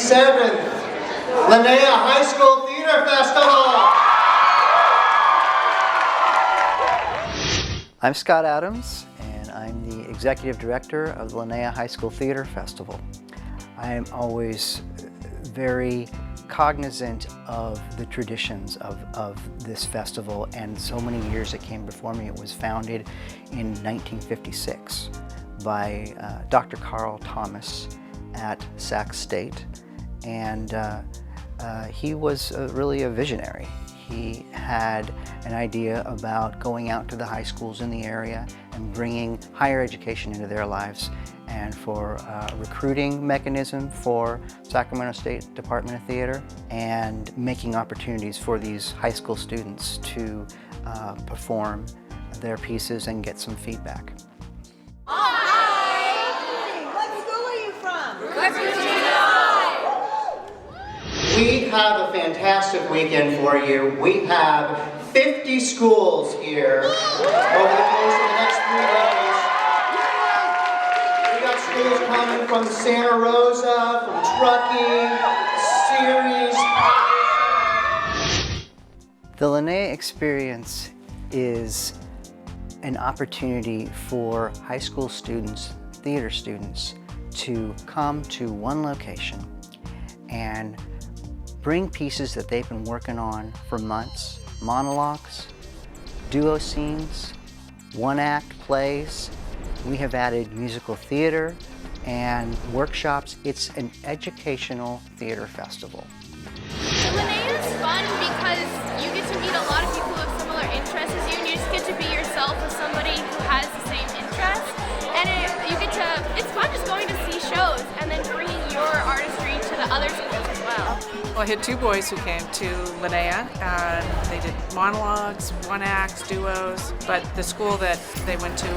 57th Lenaea High School Theater Festival. I'm Scott Adams, and I'm the Executive Director of the Lenaea High School Theater Festival. I am always very cognizant of the traditions of this festival and so many years it came before me. It was founded in 1956 by Dr. Carl Thomas at Sac State, and he was really a visionary. He had an idea about going out to the high schools in the area and bringing higher education into their lives, and for a recruiting mechanism for Sacramento State Department of Theater, and making opportunities for these high school students to perform their pieces and get some feedback. Hi! What school are you from? West Virginia. We have a fantastic weekend for you. We have 50 schools here over the course of the next 3 days. We got schools coming from Santa Rosa, from Truckee, Ceres. The Lenaea experience is an opportunity for high school students, theater students, to come to one location and bring pieces that they've been working on for months, monologues, duo scenes, one-act plays. We have added musical theater and workshops. It's an educational theater festival. Lenaea is fun because you get to meet a lot of people with similar interests as you, and you just get to be yourself with somebody who has the same interests. And it's fun just going to see shows and then bringing your artistry to the other schools as well. Well, I had 2 boys who came to Lenaea, and they did monologues, one-acts, duos, but the school that they went to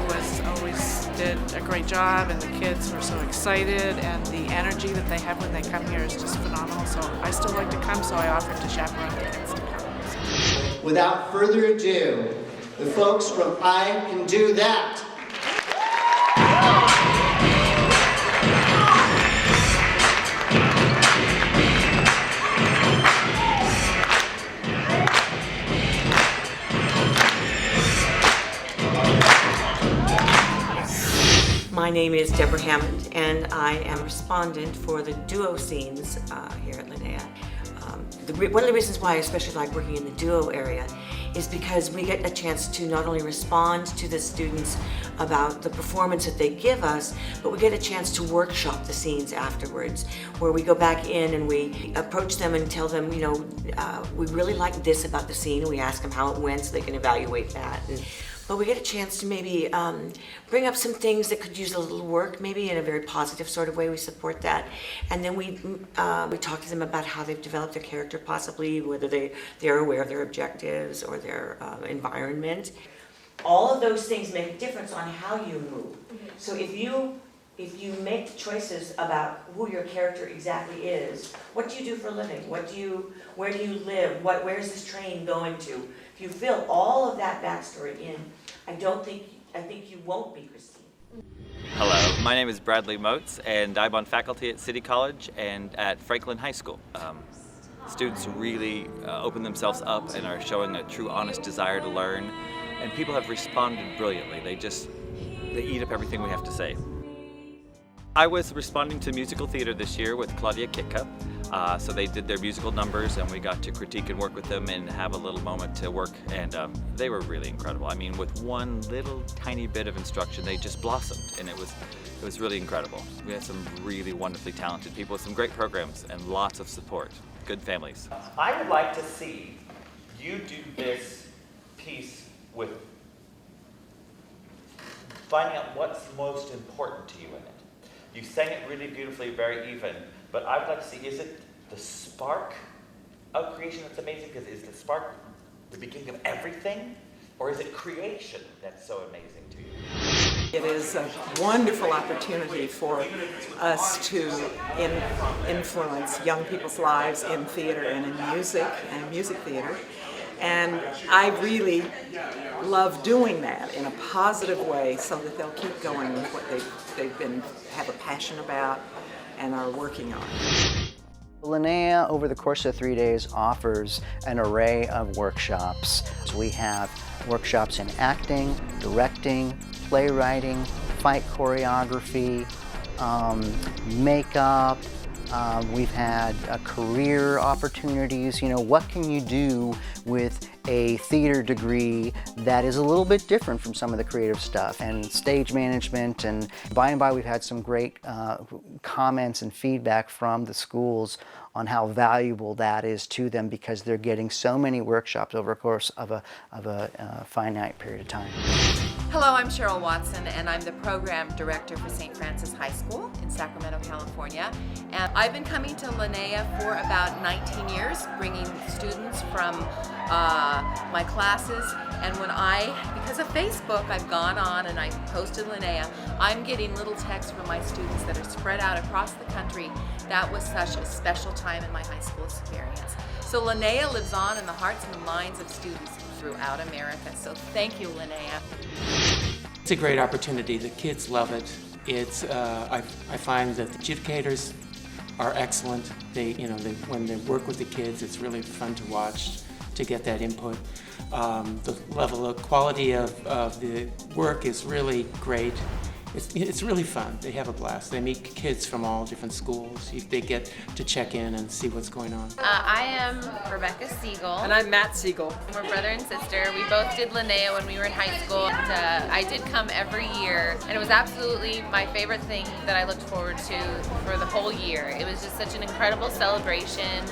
always did a great job, and the kids were so excited, and the energy that they have when they come here is just phenomenal. So I still like to come, so I offered to chaperone the kids to come. Without further ado, the folks from I Can Do That. My name is Deborah Hammond, and I am respondent for the duo scenes here at Lenaea. One of the reasons why I especially like working in the duo area is because we get a chance to not only respond to the students about the performance that they give us, but we get a chance to workshop the scenes afterwards, where we go back in and we approach them and tell them, you know, we really like this about the scene, and we ask them how it went so they can evaluate that. But we get a chance to maybe bring up some things that could use a little work, maybe in a very positive sort of way. We support that. And then we talk to them about how they've developed their character, possibly, whether they're aware of their objectives or their environment. All of those things make a difference on how you move. So if you make choices about who your character exactly is, what do you do for a living? Where do you live? Where's this train going to? If you fill all of that backstory in, I think you won't be Christine. Hello, my name is Bradley Motes, and I'm on faculty at City College and at Franklin High School. Students really open themselves up and are showing a true honest desire to learn, and people have responded brilliantly. They eat up everything we have to say. I was responding to musical theater this year with Claudia Kitka. So they did their musical numbers, and we got to critique and work with them and have a little moment to work, and they were really incredible. I mean, with one little tiny bit of instruction, they just blossomed, and it was really incredible. We had some really wonderfully talented people with some great programs and lots of support. Good families. I would like to see you do this piece with finding out what's most important to you in it. You sang it really beautifully, very even, but I would like to see, is it the spark of creation that's amazing? Because is the spark the beginning of everything? Or is it creation that's so amazing to you? It is a wonderful opportunity for us to influence young people's lives in theater and in music and music theater. And I really love doing that in a positive way so that they'll keep going with what have a passion about and are working on. Lenaea, over the course of 3 days, offers an array of workshops. So we have workshops in acting, directing, playwriting, fight choreography, makeup. We've had career opportunities. You know, what can you do with a theater degree that is a little bit different from some of the creative stuff, and stage management, and by and by we've had some great comments and feedback from the schools on how valuable that is to them because they're getting so many workshops over the course of a finite period of time. Hello, I'm Cheryl Watson, and I'm the Program Director for St. Francis High School in Sacramento, California. And I've been coming to Lenaea for about 19 years, bringing students from my classes. And because of Facebook, I've gone on and I posted Lenaea. I'm getting little texts from my students that are spread out across the country. That was such a special time in my high school experience. So Lenaea lives on in the hearts and the minds of students throughout America. So thank you, Lenaea. It's a great opportunity. The kids love it. I find that the educators are excellent. When they work with the kids, it's really fun to watch, to get that input. The level of quality of the work is really great. It's really fun. They have a blast. They meet kids from all different schools. They get to check in and see what's going on. I am Rebecca Siegel. And I'm Matt Siegel. We're brother and sister. We both did Lenaea when we were in high school. And, I did come every year, and it was absolutely my favorite thing that I looked forward to for the whole year. It was just such an incredible celebration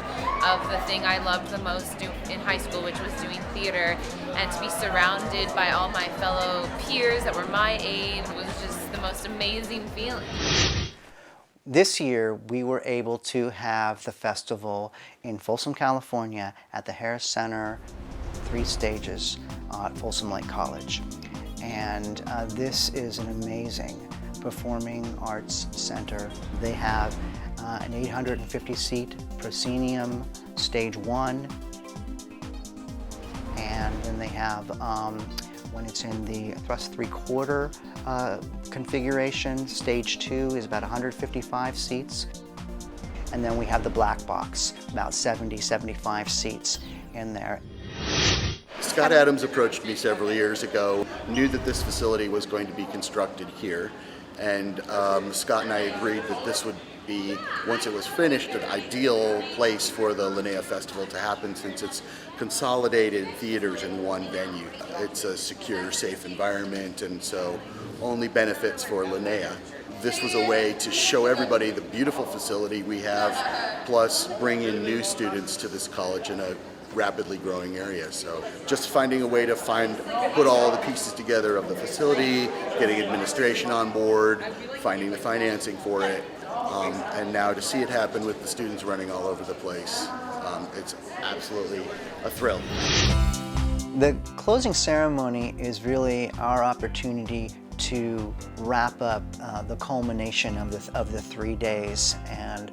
of the thing I loved the most in high school, which was doing theater, and to be surrounded by all my fellow peers that were my age was just the most amazing feeling. This year, we were able to have the festival in Folsom, California at the Harris Center, 3 stages at Folsom Lake College. And this is an amazing performing arts center. They have an 850-seat proscenium, stage 1, and then they have, when it's in the thrust 3/4 configuration, stage 2 is about 155 seats. And then we have the black box, about 70-75 seats in there. Scott Adams approached me several years ago, knew that this facility was going to be constructed here, and Scott and I agreed that this would be, once it was finished, an ideal place for the Lenaea Festival to happen, since it's consolidated theaters in one venue. It's a secure, safe environment, and so only benefits for Lenaea. This was a way to show everybody the beautiful facility we have, plus bring in new students to this college in a rapidly growing area. So just finding a way to put all the pieces together of the facility, getting administration on board, finding the financing for it, and now to see it happen with the students running all over the place, it's absolutely a thrill. The closing ceremony is really our opportunity to wrap up the culmination of the 3 days. And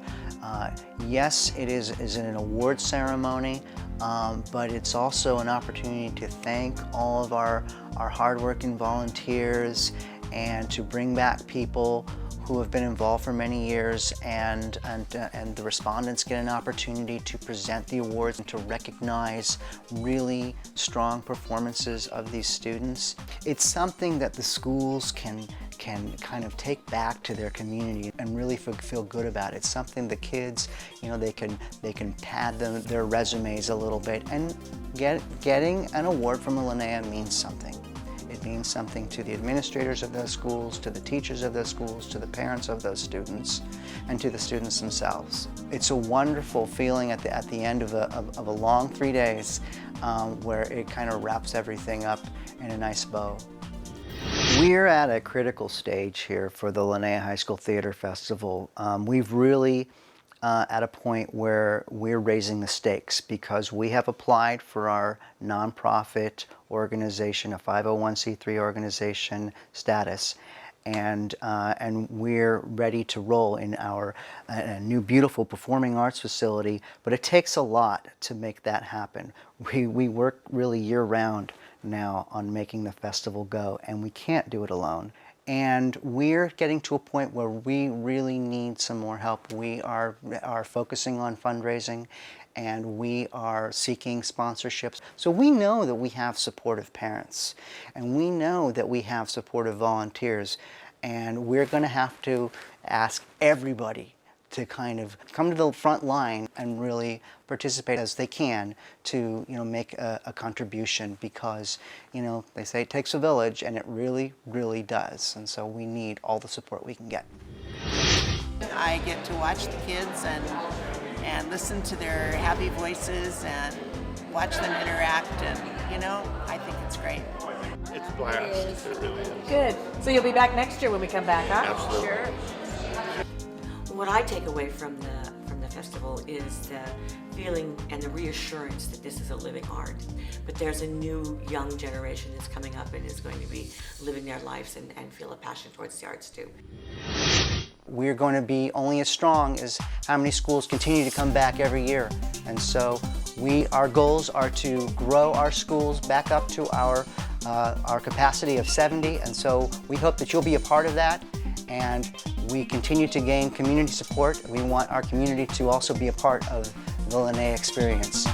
yes, it is an award ceremony, but it's also an opportunity to thank all of our hardworking volunteers and to bring back people who have been involved for many years, and the respondents get an opportunity to present the awards and to recognize really strong performances of these students. It's something that the schools can kind of take back to their community and really feel good about. It's something the kids, they can pad their resumes a little bit, and getting an award from Lenaea means something. It means something to the administrators of those schools, to the teachers of those schools, to the parents of those students, and to the students themselves. It's a wonderful feeling at the end of a long 3 days where it kind of wraps everything up in a nice bow. We're at a critical stage here for the Lenaea High School Theater Festival. We've really at a point where we're raising the stakes because we have applied for our nonprofit organization, a 501c3 organization status, and we're ready to roll in our new beautiful performing arts facility, but it takes a lot to make that happen. We work really year-round now on making the festival go, and we can't do it alone. And we're getting to a point where we really need some more help. We are focusing on fundraising, and we are seeking sponsorships. So we know that we have supportive parents, and we know that we have supportive volunteers, and we're going to have to ask everybody to kind of come to the front line and really participate as they can to, make a contribution, because, they say it takes a village, and it really, really does. And so we need all the support we can get. I get to watch the kids and listen to their happy voices and watch them interact, and, I think it's great. It's a blast. It really is. Good. So you'll be back next year when we come back, huh? Absolutely. Sure. What I take away from the festival is the feeling and the reassurance that this is a living art. But there's a new young generation that's coming up and is going to be living their lives and feel a passion towards the arts too. We're going to be only as strong as how many schools continue to come back every year. And so our goals are to grow our schools back up to our capacity of 70. And so we hope that you'll be a part of that. And we continue to gain community support. We want our community to also be a part of the Lenaea experience.